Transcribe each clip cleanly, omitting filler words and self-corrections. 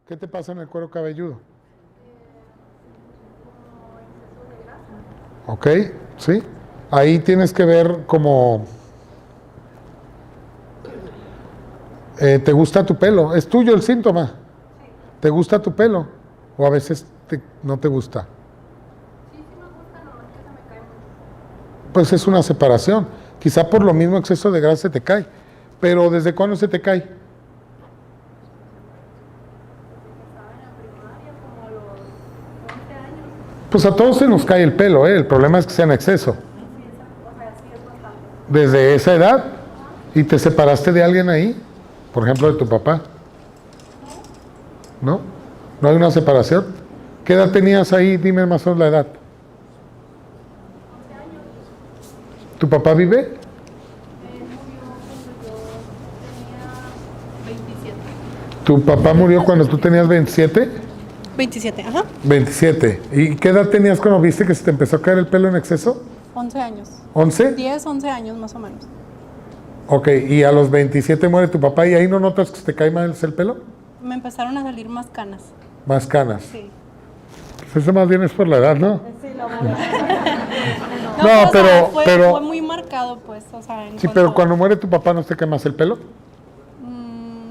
¿Qué te pasa en el cuero cabelludo? Ok, sí. Ahí tienes que ver como te gusta tu pelo. ¿Es tuyo el síntoma? ¿Te gusta tu pelo? ¿O a veces no te gusta? Pues es una separación. Quizá por lo mismo exceso de grasa se te cae. Pero ¿desde cuándo se te cae? Pues a todos se nos cae el pelo, ¿eh? El problema es que sea en exceso. Desde esa edad. ¿Y te separaste de alguien ahí? Por ejemplo, de tu papá. ¿No? ¿No hay una separación? ¿Qué edad tenías ahí? Dime más o menos la edad. ¿Tu papá vive? ¿Tu papá murió cuando tú tenías 27? 27, ajá. 27. ¿Y qué edad tenías cuando viste que se te empezó a caer el pelo en exceso? 11 años. ¿11? 10, 11 años más o menos. Ok, y a los 27 muere tu papá y ahí no notas que se te cae más el pelo? Me empezaron a salir más canas. Más canas. Sí. Pues eso más bien es por la edad, ¿no? Sí, la No, fue muy marcado, pues, o sea, sí, pero cuando muere tu papá, ¿no te cae más el pelo?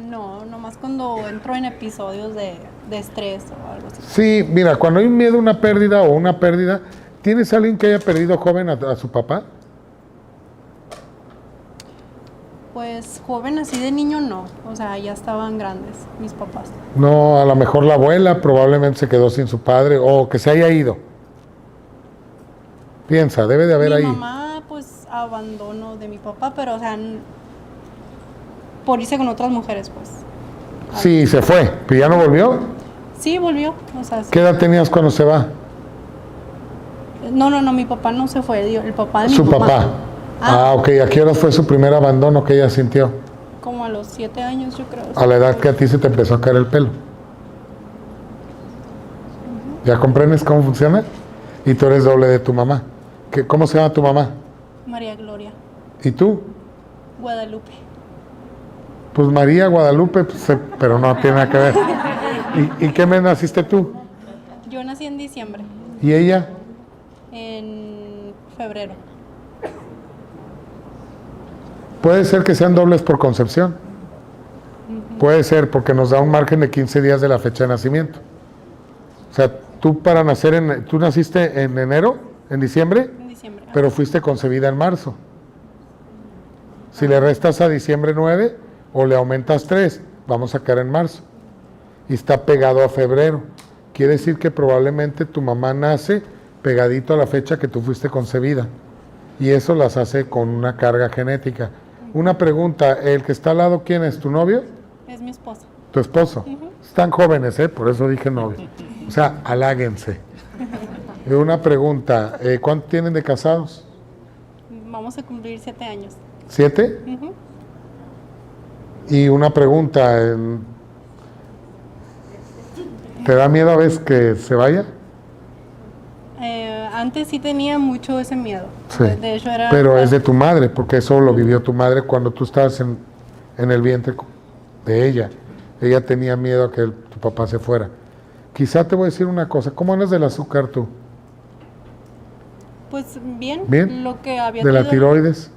No, nomás cuando entro en episodios de estrés o algo así. Sí, mira, cuando hay un miedo a una pérdida, ¿tienes alguien que haya perdido joven a su papá? Pues joven así de niño no, o sea, ya estaban grandes mis papás. No, a lo mejor la abuela probablemente se quedó sin su padre o que se haya ido. Piensa, debe de haber ahí. Mi mamá, pues, abandono de mi papá, pero, o sea, por irse con otras mujeres, pues. Sí, se fue, pero ya no volvió. Sí, volvió, o sea, sí. ¿Qué edad tenías cuando se va? No, mi papá no se fue, el papá de mi Su mamá. papá. Ok, ¿a qué hora fue su primer abandono que ella sintió? Como a los 7 años, yo creo. A la edad que a ti se te empezó a caer el pelo. ¿Ya comprendes cómo funciona? Y tú eres doble de tu mamá. ¿Cómo se llama tu mamá? María Gloria. ¿Y tú? Guadalupe. Pues María Guadalupe, pues, pero no tiene nada que ver. ¿Y qué mes naciste tú? Yo nací en diciembre. ¿Y ella? En febrero. Puede ser que sean dobles por concepción. Puede ser porque nos da un margen de 15 días de la fecha de nacimiento. O sea, tú para nacer, tú naciste en enero, en diciembre, pero fuiste concebida en marzo. Si le restas a diciembre 9 o le aumentas 3, vamos a caer en marzo. Y está pegado a febrero. Quiere decir que probablemente tu mamá nace pegadito a la fecha que tú fuiste concebida. Y eso las hace con una carga genética. Una pregunta, ¿el que está al lado quién es? ¿Tu novio? Es mi esposo. ¿Tu esposo? Están jóvenes, por eso dije novio. O sea, haláguense. Una pregunta, ¿cuánto tienen de casados? Vamos a cumplir 7 años. ¿7? Y una pregunta, ¿te da miedo a veces que se vaya? Antes sí tenía mucho ese miedo. Sí. De hecho era... Pero es de tu madre, porque eso lo vivió tu madre cuando tú estabas en el vientre de ella. Ella tenía miedo a que tu papá se fuera. Quizá te voy a decir una cosa, ¿cómo andas del azúcar tú? Pues bien. ¿Bien? Lo que había ¿De la tiroides?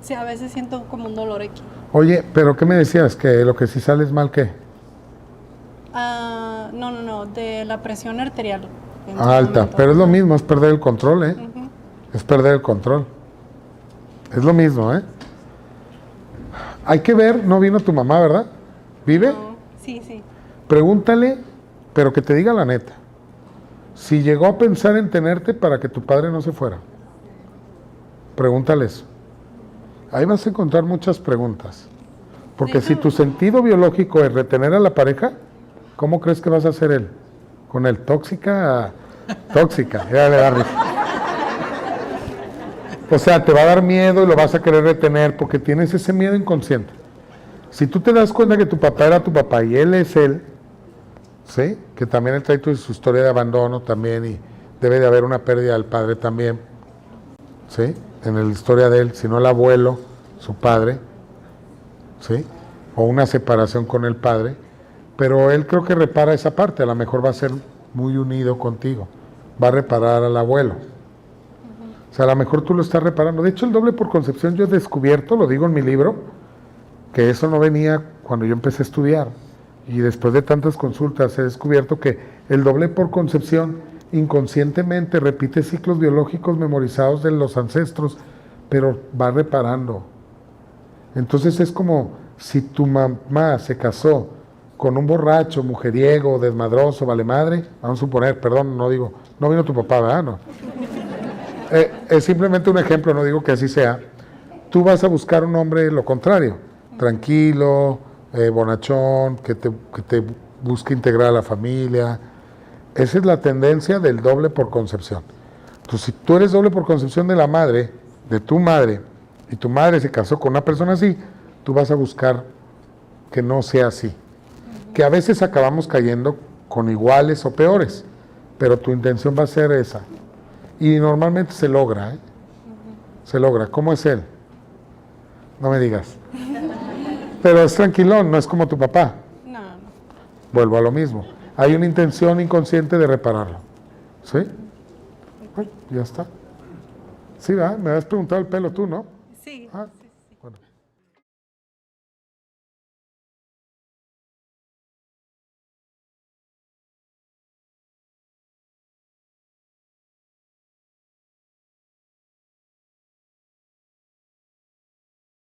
Sí, a veces siento como un dolor aquí. Oye, pero ¿qué me decías? ¿Que lo que sí sale es mal qué? No, de la presión arterial. Alta, pero es lo mismo, es perder el control, Es perder el control. Es lo mismo, Hay que ver, no vino tu mamá, ¿verdad? ¿Vive? No, sí. Pregúntale, pero que te diga la neta. Si llegó a pensar en tenerte para que tu padre no se fuera. Pregúntale eso. Ahí vas a encontrar muchas preguntas. Porque si tu sentido biológico es retener a la pareja, ¿cómo crees que vas a hacer él? Con él, tóxica, ya le da risa. O sea, te va a dar miedo y lo vas a querer retener porque tienes ese miedo inconsciente. Si tú te das cuenta que tu papá era tu papá y él es él, ¿sí? Que también él trae su historia de abandono también y debe de haber una pérdida del padre también, ¿sí? En la historia de él, si no el abuelo, su padre, ¿sí? O una separación con el padre. Pero él creo que repara esa parte, a lo mejor va a ser muy unido contigo, va a reparar al abuelo. O sea, a lo mejor tú lo estás reparando. De hecho, el doble por concepción yo he descubierto, lo digo en mi libro, que eso no venía cuando yo empecé a estudiar. Y después de tantas consultas he descubierto que el doble por concepción inconscientemente repite ciclos biológicos memorizados de los ancestros, pero va reparando. Entonces es como si tu mamá se casó con un borracho, mujeriego, desmadroso, vale madre, vamos a suponer, perdón, no digo, no vino tu papá, ¿verdad? No. Es simplemente un ejemplo, no digo que así sea. Tú vas a buscar un hombre lo contrario, tranquilo, bonachón, que te busque integrar a la familia. Esa es la tendencia del doble por concepción. Entonces, si tú eres doble por concepción de la madre, de tu madre, y tu madre se casó con una persona así, tú vas a buscar que no sea así. Que a veces acabamos cayendo con iguales o peores, pero tu intención va a ser esa. Y normalmente se logra, ¿eh? Se logra. ¿Cómo es él? No me digas. Pero es tranquilón, no es como tu papá. No, no. Vuelvo a lo mismo. Hay una intención inconsciente de repararlo. ¿Sí? Ay, ya está. Sí, ¿verdad? Me has preguntado el pelo tú, ¿no? Sí. Ah,